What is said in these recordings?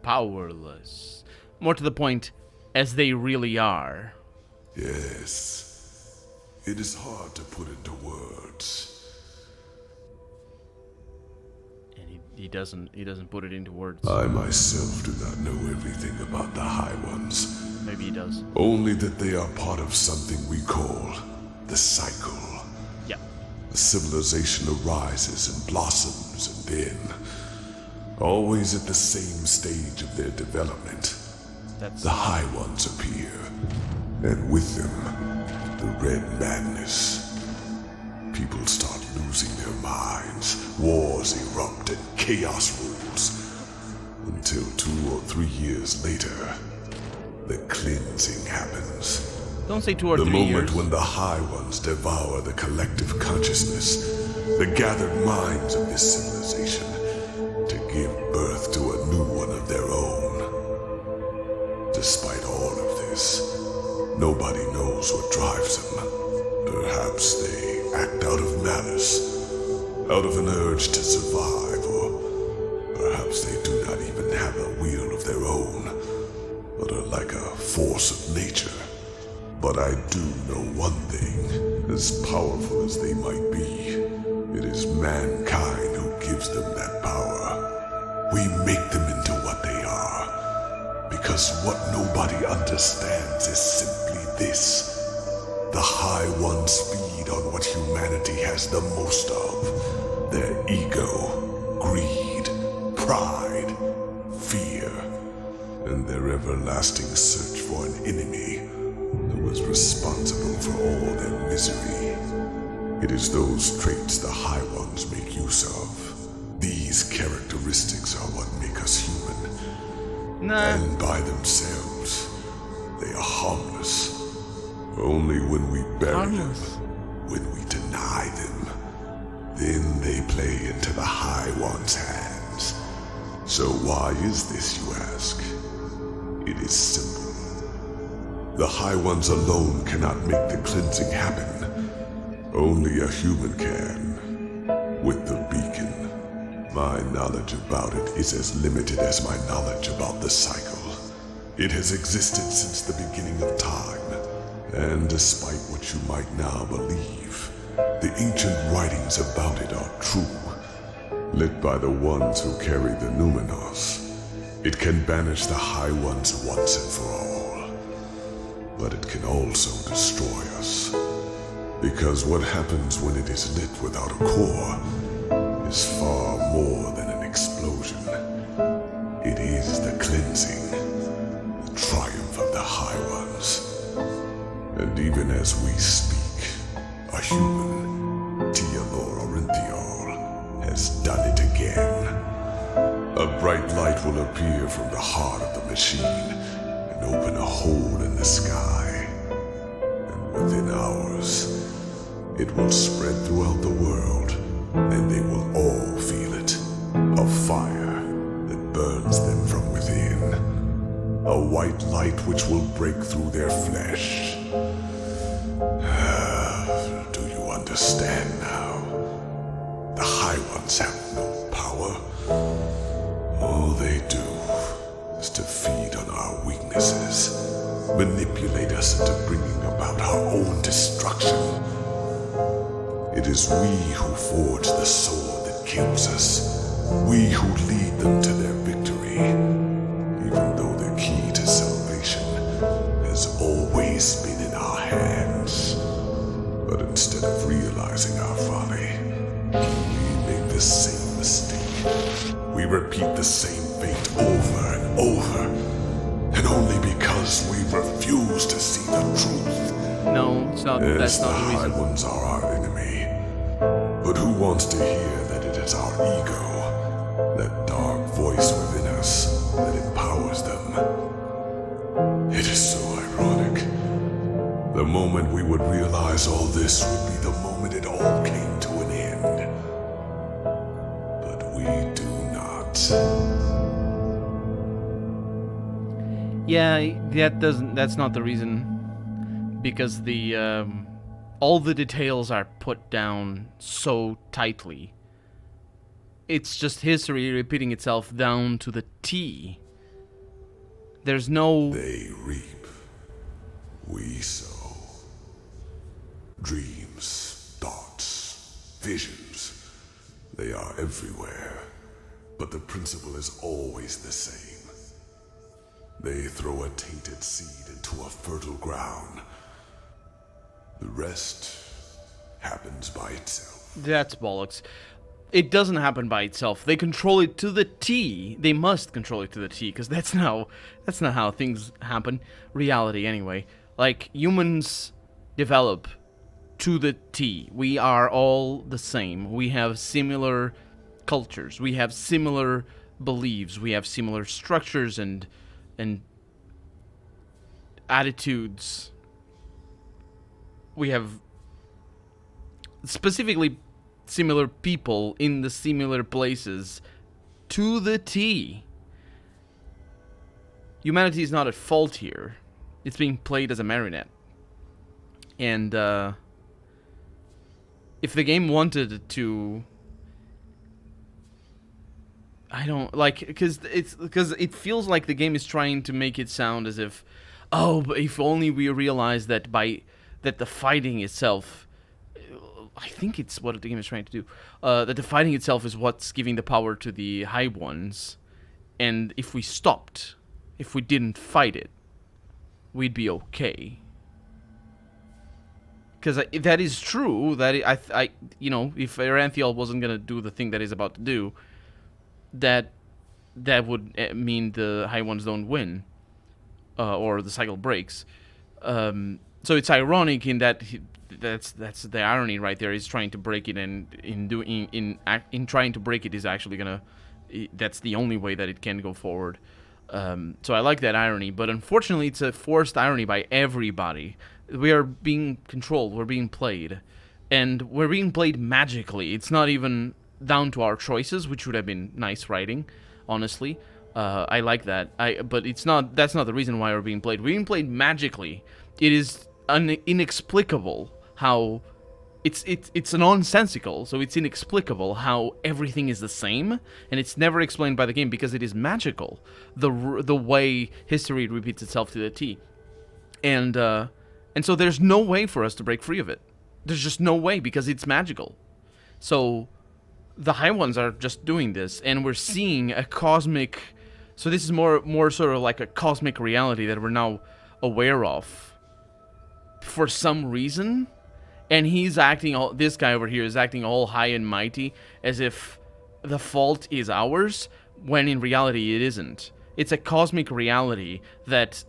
powerless. More to the point, as they really are. Yes. It is hard to put into words. And he doesn't put it into words. I myself do not know everything about the High Ones. Maybe he does. Only that they are part of something we call the cycle. Yeah. A civilization arises and blossoms, and then, always at the same stage of their development, the High Ones appear, and with them, the Red Madness. People start losing their minds, wars erupt, and chaos rules, until 2 or 3 years later, the cleansing happens. Don't say 2 or 3 years. The moment when the High Ones devour the collective consciousness, the gathered minds of this civilization, to give birth to a new one of their own. Despite all of this, nobody knows what drives them. Perhaps they act out of malice, out of an urge to survive, or perhaps they do not even have a will of their own, but are like a force of nature. But I do know one thing, as powerful as they might be, it is mankind who gives them that power. We make them into what they are, because what nobody understands is simply this. The High Ones feed on what humanity has the most of. Their ego, greed, pride, fear, and their everlasting search for an enemy who is responsible for all their misery. It is those traits the High Ones make use of. These characteristics are what make us human. And by themselves, they are harmless. Only when we bury them, when we deny them, then they play into the High One's hands. So why is this, you ask? It is simple. The High Ones alone cannot make the cleansing happen. Only a human can. With the beacon, my knowledge about it is as limited as my knowledge about the cycle. It has existed since the beginning of time. And despite what you might now believe, the ancient writings about it are true. Lit by the ones who carry the Numenos, it can banish the High Ones once and for all. But it can also destroy us. Because what happens when it is lit without a core is far more than an explosion. It is the cleansing, the triumph of the High Ones. And even as we speak, a human, Tealor Orinthiol, has done it again. A bright light will appear from the heart of the machine and open a hole in the sky. And within hours, it will spread throughout the world, and they will all feel it. A fire that burns them from within. A white light which will break through their flesh. Do you understand now? The High Ones have no power. All they do is to feed on our weaknesses, manipulate us into bringing about our own destruction. It is we who forge the sword that kills us, we who lead them to their victory, even though the key to salvation has always been in our hands. But instead of realizing our folly, we make the same mistake. We repeat the same fate over and over, and only because we refuse to see the truth. No, it's not. That's not the High reason. Ones are our enemy. But who wants to hear that it is our ego, that dark voice within us, that empowers them? It is so ironic. The moment we would realize all this would be the moment it all came to an end. But we do not. Yeah, that's not the reason. Because all the details are put down so tightly. It's just history repeating itself down to the T. There's no... They reap. We sow. Dreams, thoughts, visions. They are everywhere. But the principle is always the same. They throw a tainted seed into a fertile ground. The rest happens by itself. That's bollocks. It doesn't happen by itself. They control it to the T. They must control it to the T, because that's not how things happen. Reality, anyway. Like, humans develop to the T. We are all the same. We have similar cultures. We have similar beliefs. We have similar structures and attitudes. We have specifically similar people in the similar places to the T. Humanity is not at fault here. It's being played as a marionette. And if the game wanted to, I don't like, because it feels like the game is trying to make it sound as if, oh, but if only we realize that the fighting itself, I think it's what the game is trying to do, that the fighting itself is what's giving the power to the High Ones, and if we stopped, if we didn't fight it, we'd be okay. Because that is true. That I you know, if Eranthiel wasn't gonna do the thing that he's about to do, that would mean the High Ones don't win, or the cycle breaks. So it's ironic in that that's the irony right there. He's trying to break it, and in trying to break it is actually gonna. That's the only way that it can go forward. So I like that irony, but unfortunately, it's a forced irony by everybody. We are being controlled. We're being played, and we're being played magically. It's not even down to our choices, which would have been nice writing, honestly. I like that. But it's not. That's not the reason why we're being played. We're being played magically. It is inexplicable how it's nonsensical. So it's inexplicable how everything is the same, and it's never explained by the game because it is magical. The way history repeats itself to the T, and so there's no way for us to break free of it. There's just no way because it's magical. So the High Ones are just doing this, and we're seeing a cosmic. So this is more sort of like a cosmic reality that we're now aware of for some reason, and this guy over here is acting all high and mighty as if the fault is ours, when in reality it isn't. It's a cosmic reality that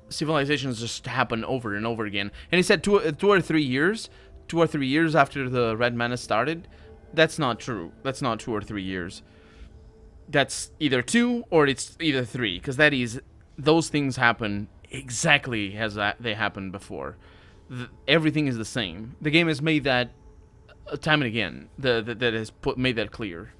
civilizations just happen over and over again. And he said 2 or 3 years after the Red Mana started. That's not true. That's not 2 or 3 years. That's either 2 or it's either 3, because those things happen exactly as they happened before. Everything is the same. The game has made that time and again. That has made that clear.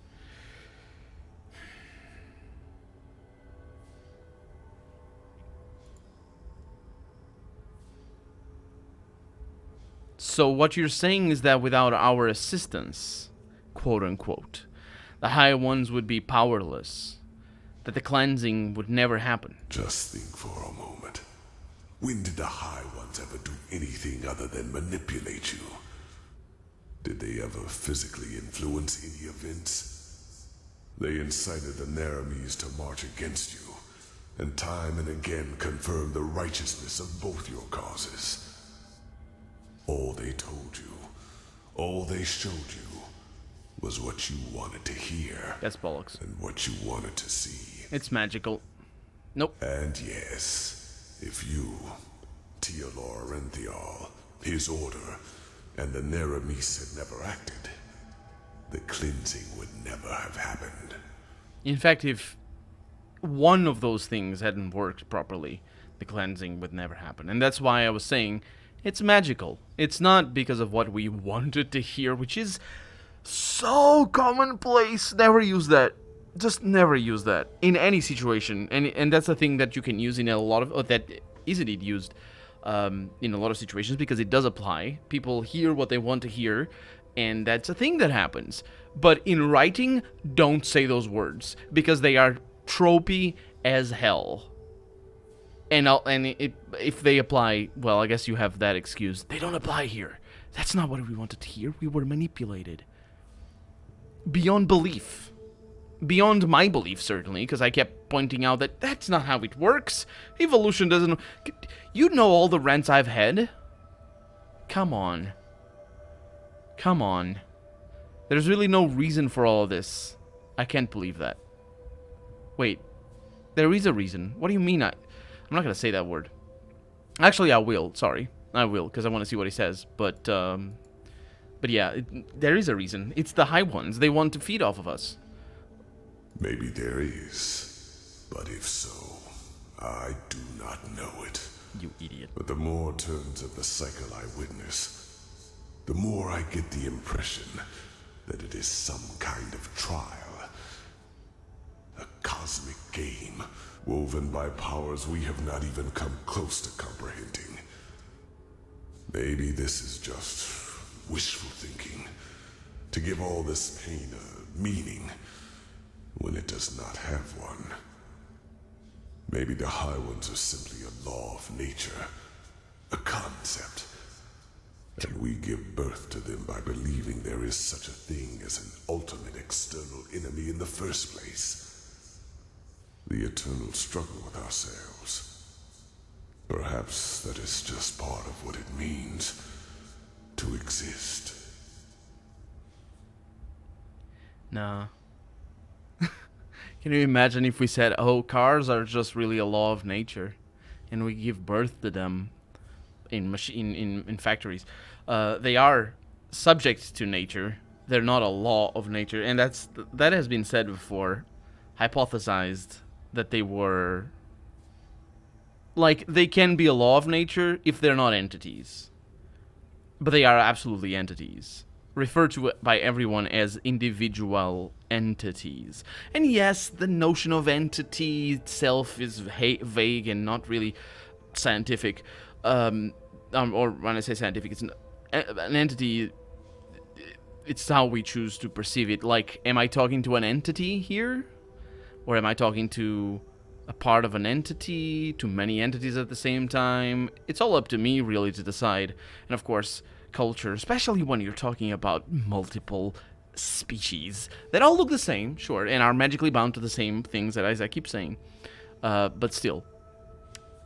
So what you're saying is that without our assistance, quote unquote, the High Ones would be powerless. That the cleansing would never happen. Just think for a moment. When did the High Ones ever do anything other than manipulate you? Did they ever physically influence any events? They incited the Naramis to march against you, and time and again confirmed the righteousness of both your causes. All they told you, all they showed you, was what you wanted to hear. That's bollocks. And what you wanted to see. It's magical. Nope. And yes, if you, Teolor Renthial, his order, and the Neramis had never acted, the cleansing would never have happened. In fact, if one of those things hadn't worked properly, the cleansing would never happen. And that's why I was saying it's magical. It's not because of what we wanted to hear, which is so commonplace. Never use that. Just never use that in any situation. And that's a thing that you can use in a lot of, that is indeed used in a lot of situations, because it does apply. People hear what they want to hear, and that's a thing that happens. But in writing, don't say those words, because they are tropey as hell. And if they apply, well, I guess you have that excuse. They don't apply here. That's not what we wanted to hear. We were manipulated. Beyond belief. Beyond my belief, certainly, because I kept pointing out that that's not how it works. Evolution doesn't... You know all the rants I've had? Come on. Come on. There's really no reason for all of this. I can't believe that. Wait. There is a reason. What do you mean I'm not going to say that word. Actually, I will. Sorry. I will, because I want to see what he says. But yeah, there is a reason. It's the High Ones. They want to feed off of us. Maybe there is. But if so, I do not know it. You idiot. But the more turns of the cycle I witness, the more I get the impression that it is some kind of trial. A cosmic game, woven by powers we have not even come close to comprehending. Maybe this is just wishful thinking, to give all this pain a meaning, when it does not have one. Maybe the High Ones are simply a law of nature, a concept, and we give birth to them by believing there is such a thing as an ultimate external enemy in the first place. The eternal struggle with ourselves. Perhaps that is just part of what it means to exist. Nah. Can you imagine if we said, oh, cars are just really a law of nature, and we give birth to them in factories? They are subject to nature. They're not a law of nature, and that has been said before, hypothesized that they were, like, they can be a law of nature if they're not entities, but they are absolutely entities, referred to by everyone as individual entities. And yes, the notion of entity itself is vague and not really scientific. Or when I say scientific, it's an entity. It's how we choose to perceive it. Like, am I talking to an entity here? Or am I talking to a part of an entity, to many entities at the same time? It's all up to me, really, to decide. And of course, culture, especially when you're talking about multiple species that all look the same, sure, and are magically bound to the same things, that as I keep saying. But still,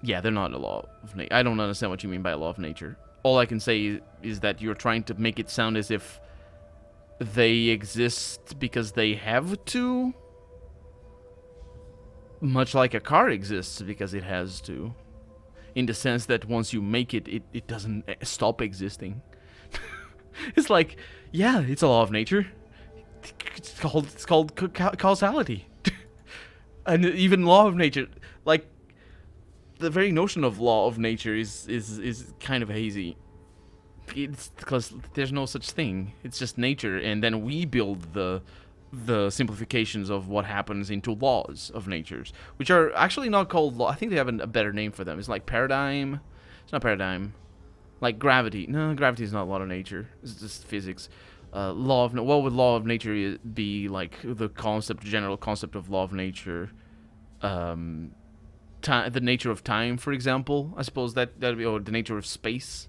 yeah, they're not a law of nature. I don't understand what you mean by a law of nature. All I can say is that you're trying to make it sound as if they exist because they have to. Much like a car exists because it has to. In the sense that once you make it, it doesn't stop existing. It's like, yeah, it's a law of nature. It's called causality. And even law of nature, like, the very notion of law of nature is kind of hazy. It's because there's no such thing. It's just nature, and then we build the simplifications of what happens into laws of natures, which are actually not called law. I think they have a better name for them. It's like paradigm. It's not paradigm. Like gravity. No, gravity is not a law of nature. It's just physics. What would law of nature be? Like the general concept of law of nature. The nature of time, for example. I suppose that'd be, or the nature of space.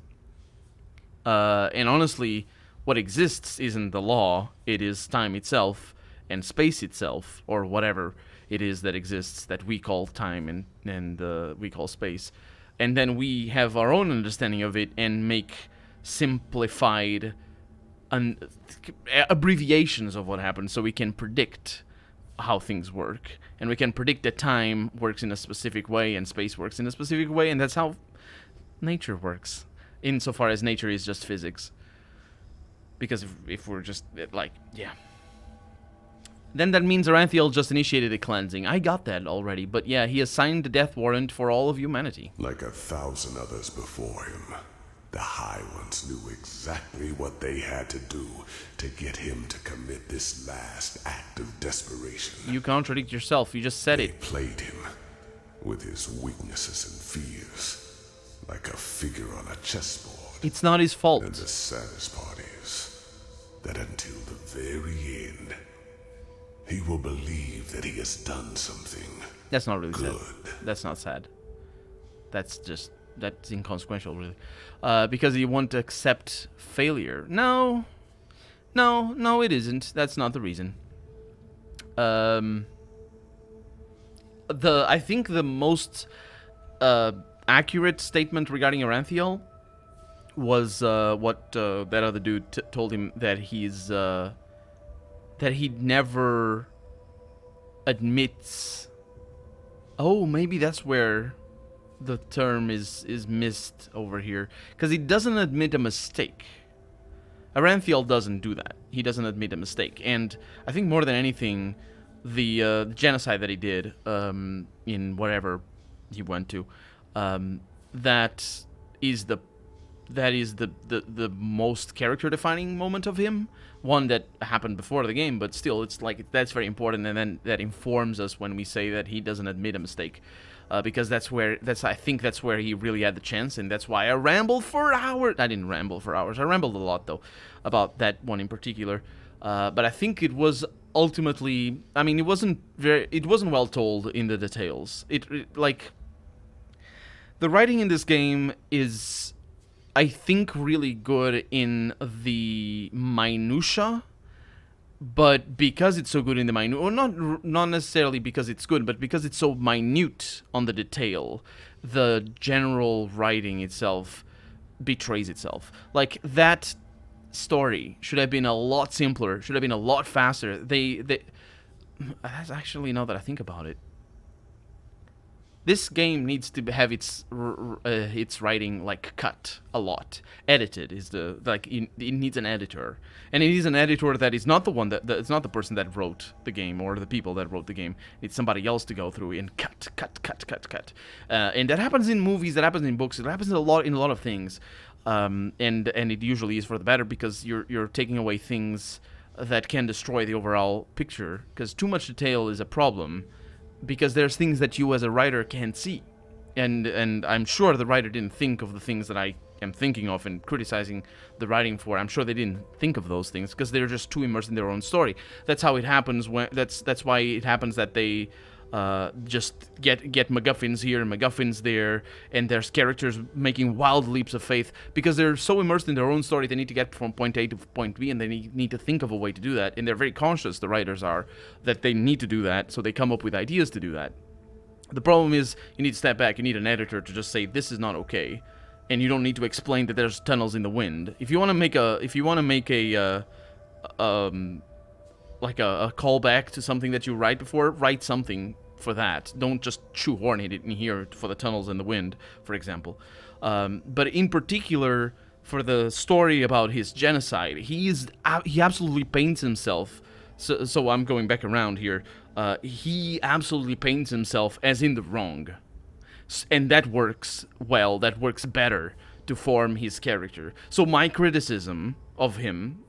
And honestly, what exists isn't the law. It is time itself and space itself, or whatever it is that exists that we call time and we call space. And then we have our own understanding of it and make simplified abbreviations of what happens so we can predict how things work. And we can predict that time works in a specific way and space works in a specific way, and that's how nature works, insofar as nature is just physics. Because if we're just, like, yeah. Then that means Aranthiel just initiated a cleansing. I got that already, but yeah, he has signed the death warrant for all of humanity. Like 1,000 others before him, the High Ones knew exactly what they had to do to get him to commit this last act of desperation. You contradict yourself, you just said They it. played him with his weaknesses and fears, like a figure on a chessboard. It's not his fault. And the saddest part is that until the very end, he will believe that he has done something That's not really sad. Good. That's not sad. That's inconsequential, really. Because he won't accept failure. No, it isn't. That's not the reason. I think the most accurate statement regarding Aranthiel was what that other dude told him, that he never admits. Oh, maybe that's where the term is missed over here, because he doesn't admit a mistake. Aranthiel doesn't do that. He doesn't admit a mistake, and I think more than anything, the genocide that he did in wherever he went to, that is the most character defining moment of him. One that happened before the game, but still, it's like that's very important, and then that informs us when we say that he doesn't admit a mistake, because I think that's where he really had the chance, and that's why I rambled for hours. I didn't ramble for hours. I rambled a lot though about that one in particular, but I think it was ultimately. I mean, it wasn't well told in the details. Like the writing in this game is, I think, really good in the minutia, but because it's so good in the minute, or not necessarily because it's good, but because it's so minute on the detail, the general writing itself betrays itself. Like, that story should have been a lot simpler, should have been a lot faster. That's actually, now that I think about it, this game needs to have its writing like cut a lot. Edited is it needs an editor, and it needs an editor that is not the one it's not the person that wrote the game or the people that wrote the game. It's somebody else to go through and cut. And that happens in movies, that happens in books, it happens in a lot of things, and it usually is for the better, because you're taking away things that can destroy the overall picture, because too much detail is a problem. Because there's things that you as a writer can't see, and I'm sure the writer didn't think of the things that I am thinking of and criticizing the writing for. I'm sure they didn't think of those things because they're just too immersed in their own story. That's how it happens. That's why it happens that they just get MacGuffins here and MacGuffins there, and there's characters making wild leaps of faith because they're so immersed in their own story. They need to get from point A to point B, and they need to think of a way to do that. And they're very conscious, the writers are, that they need to do that, so they come up with ideas to do that. The problem is, you need to step back. You need an editor to just say, this is not okay, and you don't need to explain that there's tunnels in the wind. If you want to make a callback to something that you write before, write something for that. Don't just shoehorn it in here for the tunnels in the wind, for example. But in particular, for the story about his genocide, he absolutely paints himself. So I'm going back around here. He absolutely paints himself as in the wrong. And that works well, that works better to form his character. So my criticism of him,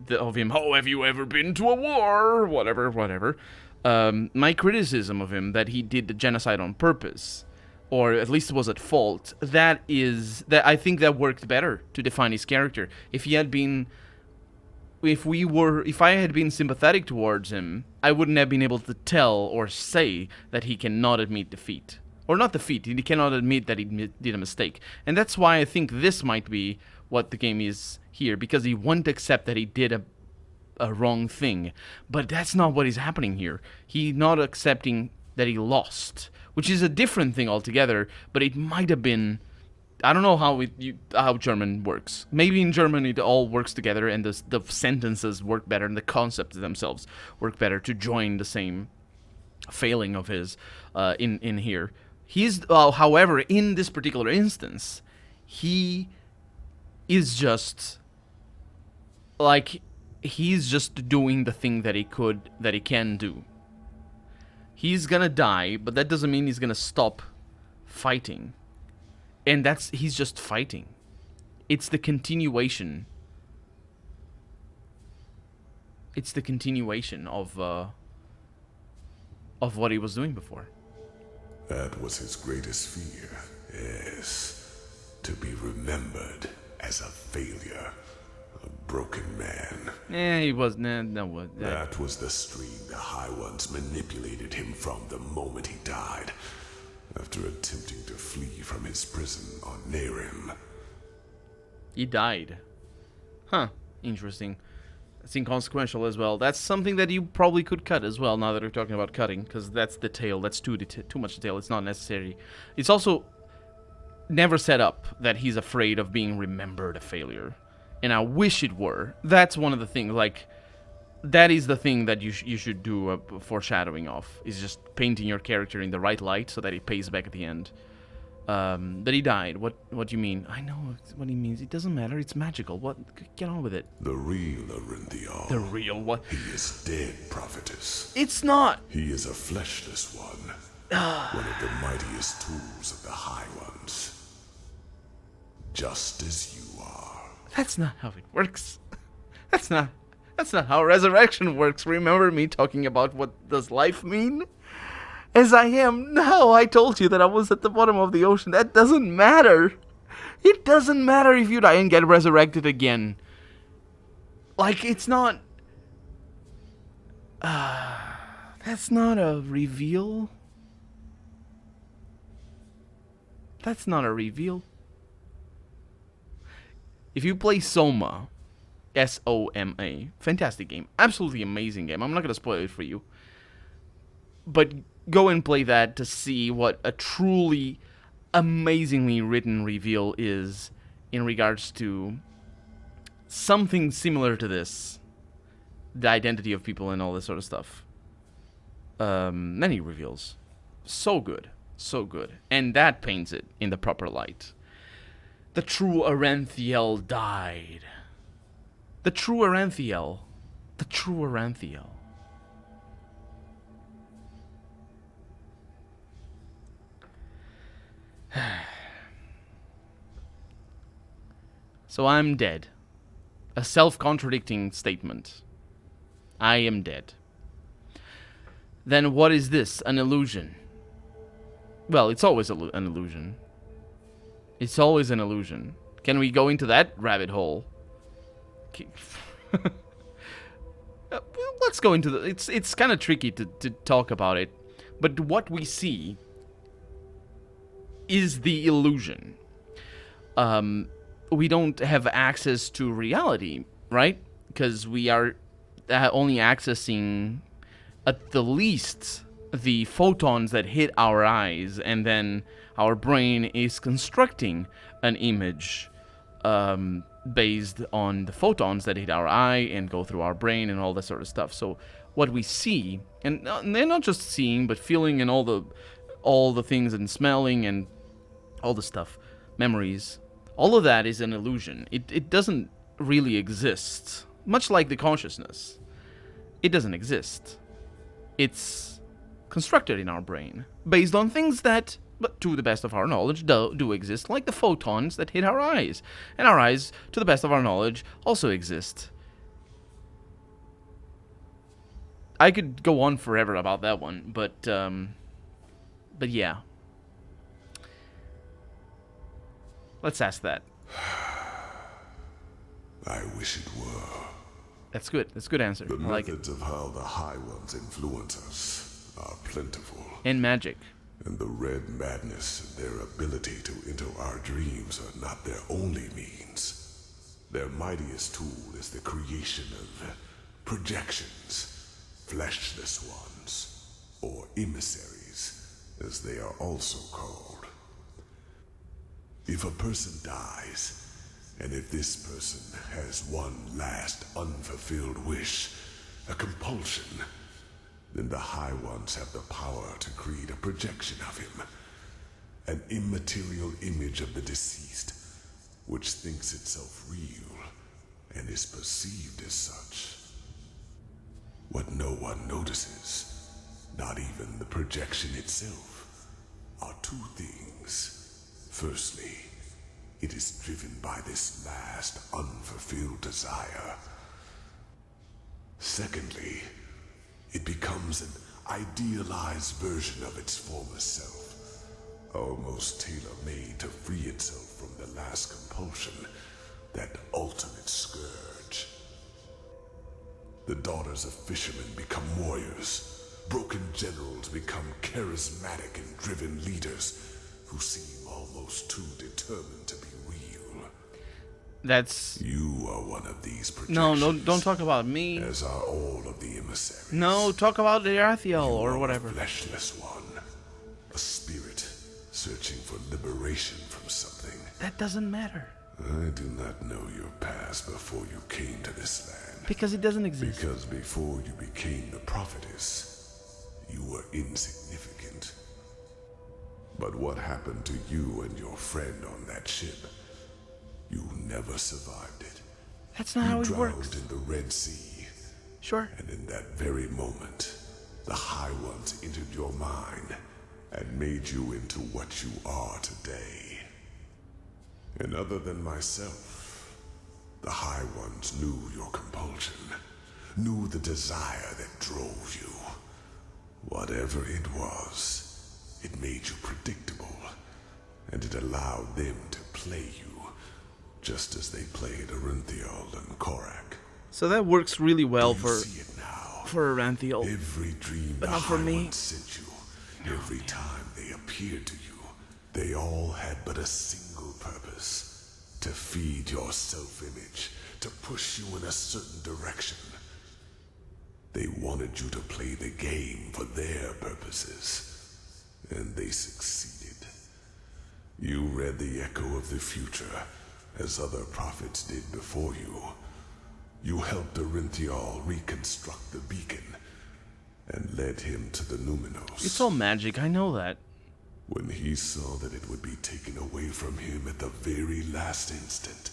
oh, have you ever been to a war? Whatever. My criticism of him that he did the genocide on purpose, or at least was at fault, that I think that worked better to define his character. If I had been sympathetic towards him, I wouldn't have been able to tell or say that he cannot admit defeat. Or not defeat, he cannot admit that he did a mistake. And that's why I think this might be what the game is here, because he won't accept that he did a wrong thing. But that's not what is happening here. He's not accepting that he lost, which is a different thing altogether, but it might have been... I don't know how German works. Maybe in German it all works together and the sentences work better and the concepts themselves work better to join the same failing of his in here. However, in this particular instance, he is just like, he's just doing the thing that he can do. He's gonna die, but that doesn't mean he's gonna stop fighting. And he's just fighting. It's the continuation. It's the continuation of what he was doing before. That was his greatest fear, yes. To be remembered as a failure, a broken man. He was... No. That was the stream the High Ones manipulated him from the moment he died, after attempting to flee from his prison on Narim. He died. Huh. Interesting. That's inconsequential as well. That's something that you probably could cut as well, now that we're talking about cutting, because that's detail. That's too much detail. It's not necessary. It's also never set up that he's afraid of being remembered a failure. And I wish it were. That's one of the things, like, that is the thing that you should do a foreshadowing of, is just painting your character in the right light so that it pays back at the end. That he died. What do you mean? I know what he means. It doesn't matter. It's magical. What? Get on with it. The real Arintheal. The real what? He is dead, prophetess. It's not. He is a fleshless one. One of the mightiest tools of the High Ones. Just as you are. That's not how it works. That's not how resurrection works. Remember me talking about what does life mean? As I am now, I told you that I was at the bottom of the ocean. That doesn't matter. It doesn't matter if you die and get resurrected again. Like, it's not... that's not a reveal. That's not a reveal. If you play Soma, S-O-M-A, fantastic game. Absolutely amazing game. I'm not going to spoil it for you. But go and play that to see what a truly amazingly written reveal is in regards to something similar to this. The identity of people and all this sort of stuff. Many reveals. So good. So good. And that paints it in the proper light. The true Aranthiel died. The true Aranthiel. The true Aranthiel. So I'm dead. A self-contradicting statement. I am dead. Then what is this? An illusion? Well, it's always an illusion. It's always an illusion. Can we go into that rabbit hole? Let's go into the... It's kind of tricky to talk about it. But what we see is the illusion. We don't have access to reality, right? Because we are only accessing, at the least, the photons that hit our eyes, and then our brain is constructing an image based on the photons that hit our eye and go through our brain and all that sort of stuff. So what we see, and they're not just seeing, but feeling and all the things, and smelling and all the stuff, memories, all of that is an illusion. It doesn't really exist. Much like the consciousness. It doesn't exist. It's constructed in our brain, based on things that, but to the best of our knowledge, do exist, like the photons that hit our eyes. And our eyes, to the best of our knowledge, also exist. I could go on forever about that one, but yeah. Let's ask that. I wish it were. That's good. That's a good answer. The I like it. methods of how the High Ones influence us are plentiful. And magic. And the red madness and their ability to enter our dreams are not their only means. Their mightiest tool is the creation of projections, fleshless ones, or emissaries, as they are also called. If a person dies, and if this person has one last unfulfilled wish, a compulsion, then the High Ones have the power to create a projection of him, an immaterial image of the deceased, which thinks itself real and is perceived as such. What no one notices, not even the projection itself, are two things. Firstly, it is driven by this last unfulfilled desire. Secondly, it becomes an idealized version of its former self, almost tailor-made to free itself from the last compulsion, that ultimate scourge. The daughters of fishermen become warriors. Broken generals become charismatic and driven leaders who seem almost too determined to be real. That's... You are one of these projections. No, don't talk about me. As are all of the emissaries. No, talk about Erathiel You or are whatever. a fleshless one. A spirit searching for liberation from something. That doesn't matter. I do not know your past before you came to this land. Because it doesn't exist. Because before you became the prophetess, you were insignificant. But what happened to you and your friend on that ship? You never survived it. That's not how it You works. drowned in the Red Sea. Sure. And in that very moment, the High Ones entered your mind and made you into what you are today. And other than myself, the High Ones knew your compulsion, knew the desire that drove you. Whatever it was, it made you predictable, and it allowed them to play you, just as they played Arinthiel and Korak. So that works really well Do you for see it now? Aranthiel. Every dream But the not for High me. Ones sent you, every time they appeared to you, they all had but a single purpose: to feed your self-image, to push you in a certain direction. They wanted you to play the game for their purposes, and they succeeded. You read the echo of the future, as other prophets did before you. You helped Arinthiel reconstruct the beacon, and led him to the Numinos. It's all magic, I know that. When he saw that it would be taken away from him at the very last instant,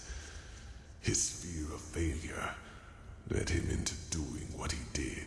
his fear of failure led him into doing what he did.